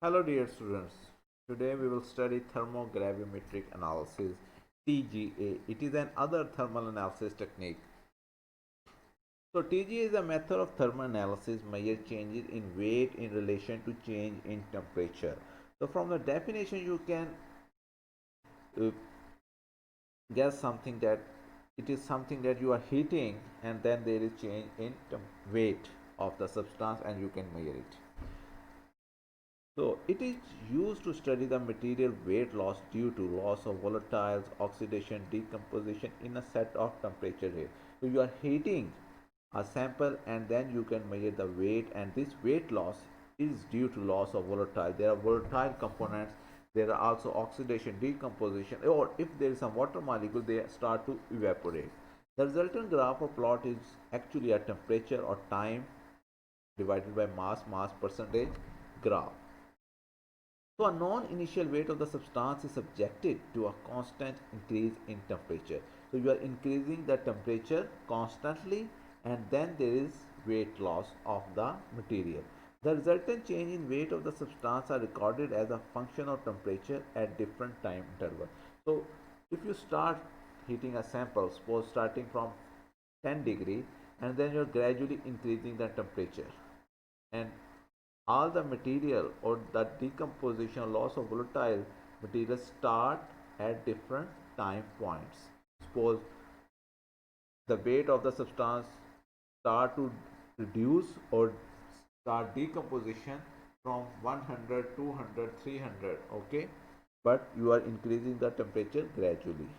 Hello dear students, today we will study thermogravimetric analysis TGA. It is another thermal analysis technique. So TGA is a method of thermal analysis measure changes in weight in relation to change in temperature. So from the definition you can uh, guess something that it is something that you are heating and then there is change in weight of the substance and you can measure it. So it is used to study the material weight loss due to loss of volatiles, oxidation, decomposition in a set of temperature range. So you are heating a sample and then you can measure the weight, and this weight loss is due to loss of volatile. There are volatile components, there are also oxidation, decomposition, or if there is some water molecule they start to evaporate. The resultant graph or plot is actually a temperature or time divided by mass percentage graph. So a known initial weight of the substance is subjected to a constant increase in temperature. So you are increasing the temperature constantly and then there is weight loss of the material. The resultant change in weight of the substance are recorded as a function of temperature at different time intervals. So if you start heating a sample, suppose starting from 10 degree, and then you're gradually increasing the temperature, and all the material or the decomposition or loss of volatile material start at different time points. Suppose the weight of the substance start to reduce or start decomposition from 100, 200, 300, okay, but you are increasing the temperature gradually.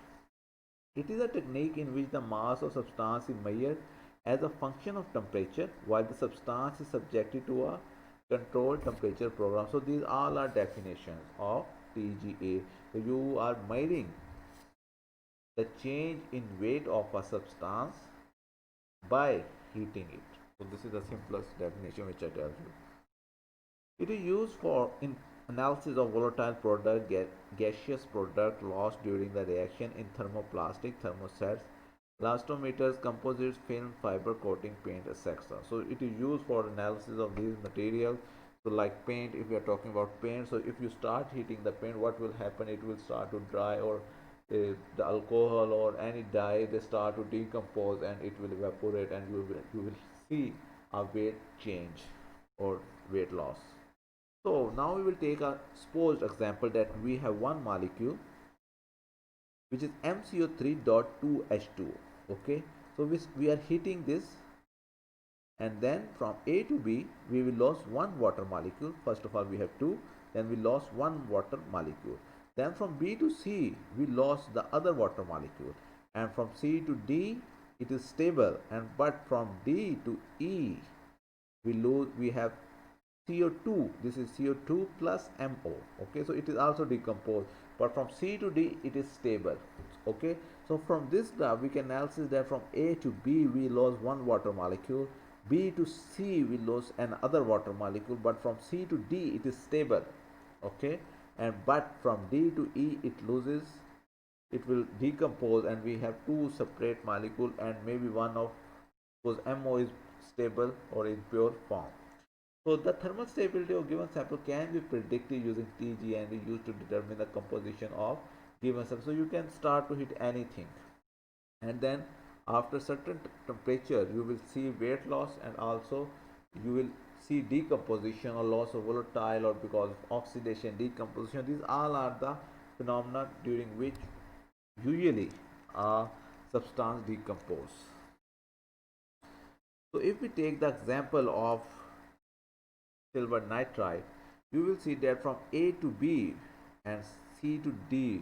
It is a technique in which the mass of substance is measured as a function of temperature while the substance is subjected to a controlled temperature program. So these all are definitions of TGA. So you are measuring the change in weight of a substance by heating it. So this is the simplest definition which I tell you. It is used for in analysis of volatile product, gaseous product lost during the reaction in thermoplastic, thermostats, elastometers, composites, film, fiber coating, paint, etc. So it is used for analysis of these materials. So like paint, if we are talking about paint, so if you start heating the paint, what will happen? It will start to dry, or the alcohol or any dye they start to decompose and it will evaporate, and you will see a weight change or weight loss. So now we will take a supposed example that we have one molecule which is MCO3.2H2. Okay, so we are heating this, and then from A to B we will lose one water molecule. First of all we have two, then we lost one water molecule. Then from B to C we lost the other water molecule, and from C to D it is stable, and but from D to E we have CO2. This is CO2 plus MO. Okay, so it is also decomposed, but from C to D it is stable. Okay, so from this graph we can analyze that from A to B we lost one water molecule, B to C we lost another water molecule, but from C to D it is stable. Okay, and but from D to E it loses, it will decompose, and we have two separate molecule, and maybe one of those MO is stable or in pure form. So the thermal stability of given sample can be predicted using TG and is used to determine the composition of given sample. So you can start to hit anything, and then after certain temperature you will see weight loss, and also you will see decomposition or loss of volatile or because of oxidation, decomposition. These all are the phenomena during which usually a substance decompose. So if we take the example of silver nitride, you will see that from A to B and C to D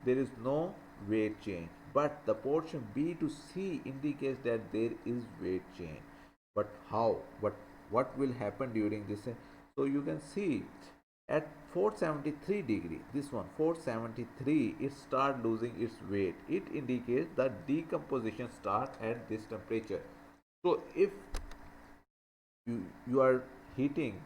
there is no weight change, but the portion B to C indicates that there is weight change. But how? What will happen during this? So you can see at 473 degree, this one 473, it start losing its weight. It indicates that decomposition start at this temperature. So if you are heating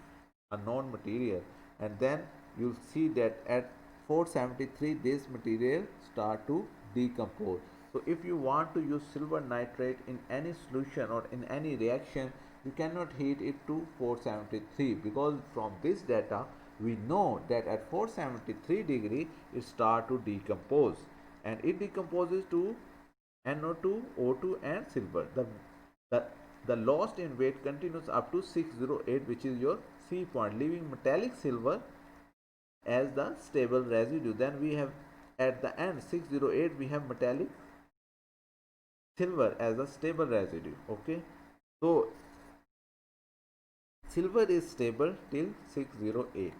a known material, and then you'll see that at 473 this material start to decompose. So if you want to use silver nitrate in any solution or in any reaction, you cannot heat it to 473, because from this data we know that at 473 degree it start to decompose, and it decomposes to NO2, O2 and silver. The, the loss in weight continues up to 608, which is your C point, leaving metallic silver as the stable residue. Then we have at the end 608 we have metallic silver as a stable residue. Okay, so silver is stable till 608,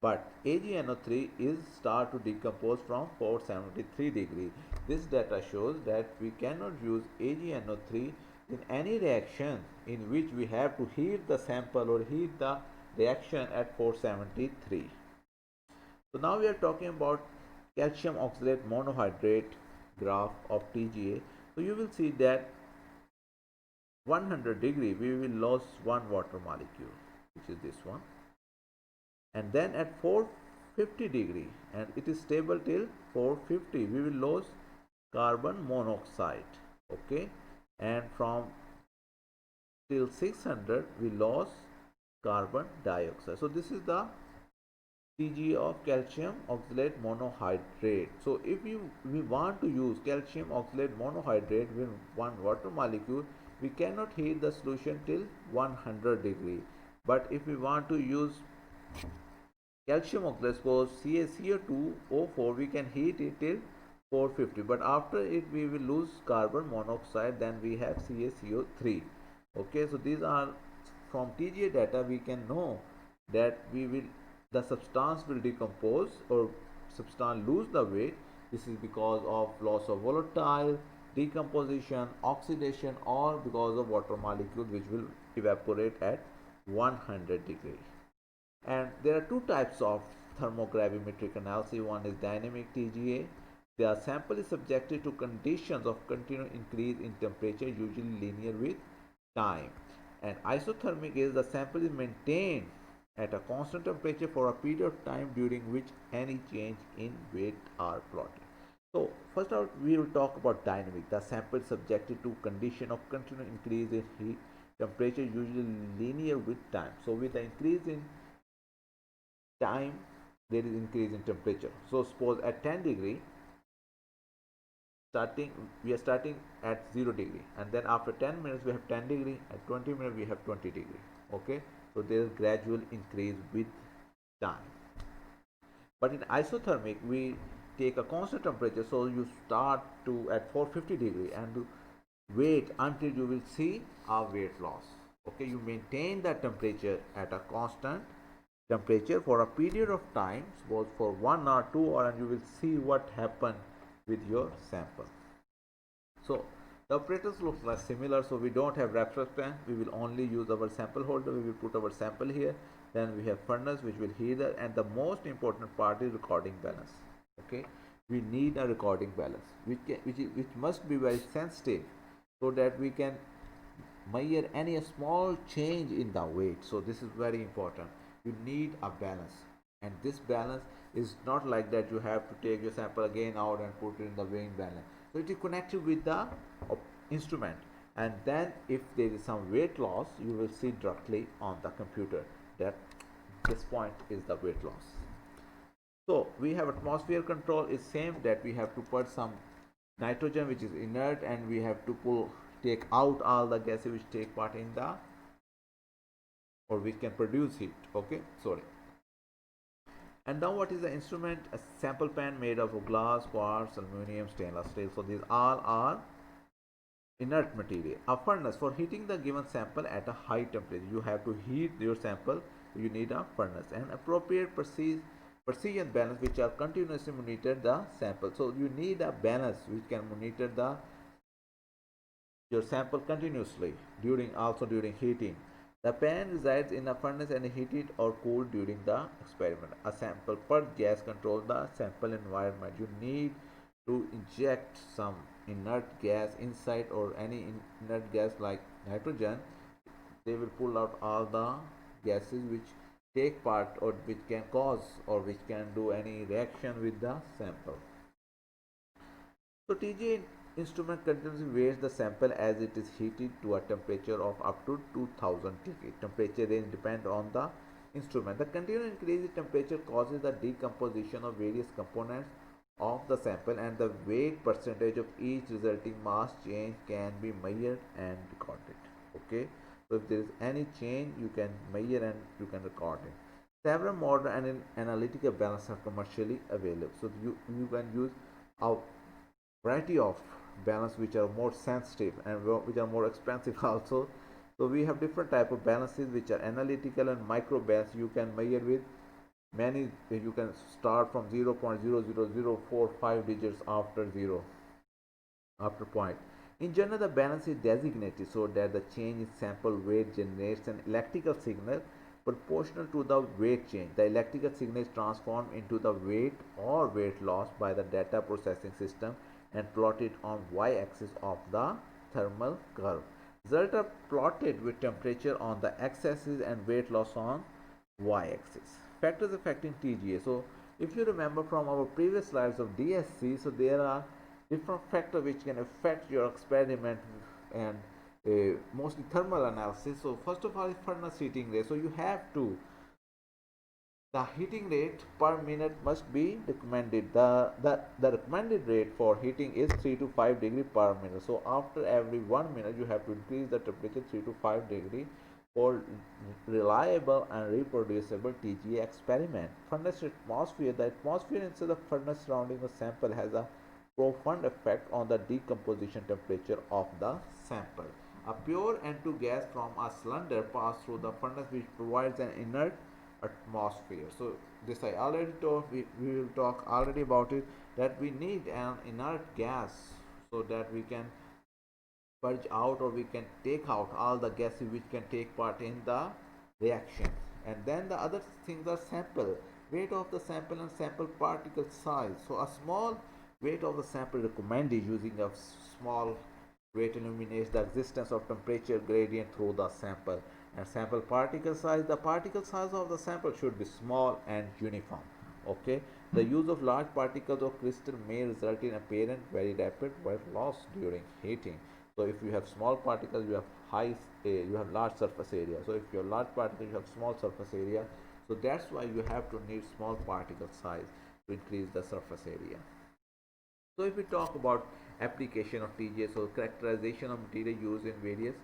but AgNO3 is start to decompose from 473 degree. This data shows that we cannot use AgNO3 in any reaction in which we have to heat the sample or heat the reaction at 473. So now we are talking about calcium oxalate monohydrate graph of TGA. So you will see that 100 degree we will lose one water molecule, which is this one, and then at 450 degree, and it is stable till 450, we will lose carbon monoxide. Okay, and from till 600 we lose carbon dioxide. So this is the TGA of calcium oxalate monohydrate. So if we want to use calcium oxalate monohydrate with one water molecule, we cannot heat the solution till 100 degree. But if we want to use calcium oxalate, suppose CaCO2O4, we can heat it till 450. But after it we will lose carbon monoxide, then we have CaCO3. Okay, so these are from TGA data we can know that the substance will decompose or substance lose the weight. This is because of loss of volatile, decomposition, oxidation, or because of water molecule which will evaporate at 100 degree. And there are two types of thermogravimetric analysis. One is dynamic TGA. The sample is subjected to conditions of continuous increase in temperature, usually linear with time. And isothermic is the sample is maintained at a constant temperature for a period of time during which any change in weight are plotted. So first out we will talk about dynamic. The sample is subjected to condition of continuous increase in heat temperature, usually linear with time. So with the increase in time there is increase in temperature. So suppose at 10 degree we are starting at 0 degree, and then after 10 minutes we have 10 degree, at 20 minutes we have 20 degree. Okay, so there is gradual increase with time. But in isothermic we take a constant temperature, so you start to at 450 degree and wait until you will see a weight loss. Okay, you maintain that temperature at a constant temperature for a period of time, suppose for 1 or 2 hours, and you will see what happened with your sample. So the operators look like similar, so we don't have reference pan, we will only use our sample holder. We will put our sample here, then we have furnace which will heat it, and the most important part is recording balance. Okay, we need a recording balance which must be very sensitive, so that we can measure any small change in the weight. So this is very important. You need a balance, and this balance is not like that you have to take your sample again out and put it in the weighing balance. So it is connected with the instrument, and then if there is some weight loss, you will see directly on the computer that this point is the weight loss. So we have atmosphere control is same, that we have to put some nitrogen which is inert, and we have to take out all the gases which take part in the, or we can produce heat. Okay, sorry. And now what is the instrument? A sample pan made of glass, quartz, aluminum, stainless steel. So these all are inert material. A furnace for heating the given sample at a high temperature. You have to heat your sample, you need a furnace. And appropriate precision balance which are continuously monitor the sample. So you need a balance which can monitor your sample continuously during heating. The pan resides in a furnace and heated or cooled during the experiment. A sample per gas controls the sample environment. You need to inject some inert gas inside, or any inert gas like nitrogen. They will pull out all the gases which take part or which can cause or which can do any reaction with the sample. So TGA instrument continuously weighs the sample as it is heated to a temperature of up to 2000 degree. Temperature range depend on the instrument. The continuous increase in temperature causes the decomposition of various components of the sample, and the weight percentage of each resulting mass change can be measured and recorded. Okay, so if there is any change, you can measure and you can record it. Several modern and analytical balances are commercially available. So you can use a variety of balance which are more sensitive and which are more expensive also. So we have different type of balances which are analytical and micro balance. You can measure with many, you can start from 0.00045 digits after zero, after point. In general, the balance is designated so that the change in sample weight generates an electrical signal proportional to the weight change. The electrical signal is transformed into the weight or weight loss by the data processing system and plotted on y-axis of the thermal curve. Results are plotted with temperature on the x-axis and weight loss on y-axis. Factors affecting TGA. So if you remember from our previous slides of DSC, so there are different factors which can affect your experiment, and mostly thermal analysis. So first of all is furnace heating rate. So you have to, the heating rate per minute must be recommended. The recommended rate for heating is 3 to 5 degree per minute. So after every 1 minute you have to increase the temperature 3 to 5 degree for reliable and reproducible TGA experiment. Furnace atmosphere. The atmosphere inside the furnace surrounding the sample has a profound effect on the decomposition temperature of the sample. A pure N2 gas from a cylinder passes through the furnace, which provides an inert atmosphere. So this I already told, we will talk already about it, that we need an inert gas so that we can purge out or we can take out all the gases which can take part in the reaction. And then the other things are sample, weight of the sample and sample particle size. So a small weight of the sample recommended using a small weight illuminates the existence of temperature gradient through the sample. And sample particle size, the particle size of the sample should be small and uniform. Okay, the use of large particles of crystal may result in apparent very rapid weight loss during heating. So if you have small particles, you have you have large surface area. So if you have large particles, you have small surface area. So that's why you have to need small particle size to increase the surface area. So if we talk about application of TGA, so characterization of material used in various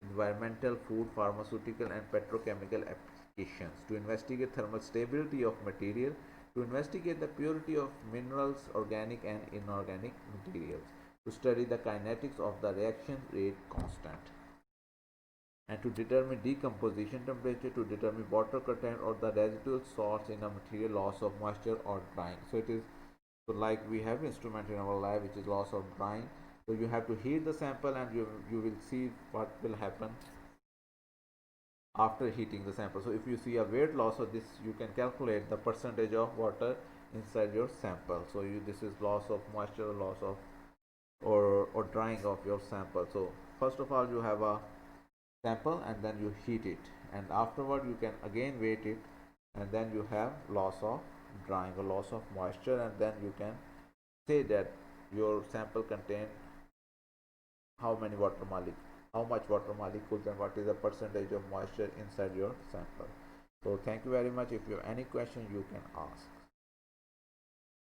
environmental, food, pharmaceutical and petrochemical applications, to investigate thermal stability of material, to investigate the purity of minerals, organic and inorganic materials, to study the kinetics of the reaction rate constant, and to determine decomposition temperature, to determine water content or the residual salts in a material, loss of moisture or drying. So it is, so like we have instrument in our lab which is loss of drying. So you have to heat the sample and you will see what will happen after heating the sample. So if you see a weight loss of this, you can calculate the percentage of water inside your sample. So this is loss of moisture, loss of or drying of your sample. So first of all you have a sample and then you heat it, and afterward you can again weight it, and then you have loss of drying or loss of moisture, and then you can say that your sample contain how many water molecules, how much water molecules, and what is the percentage of moisture inside your sample. So thank you very much. If you have any question, you can ask.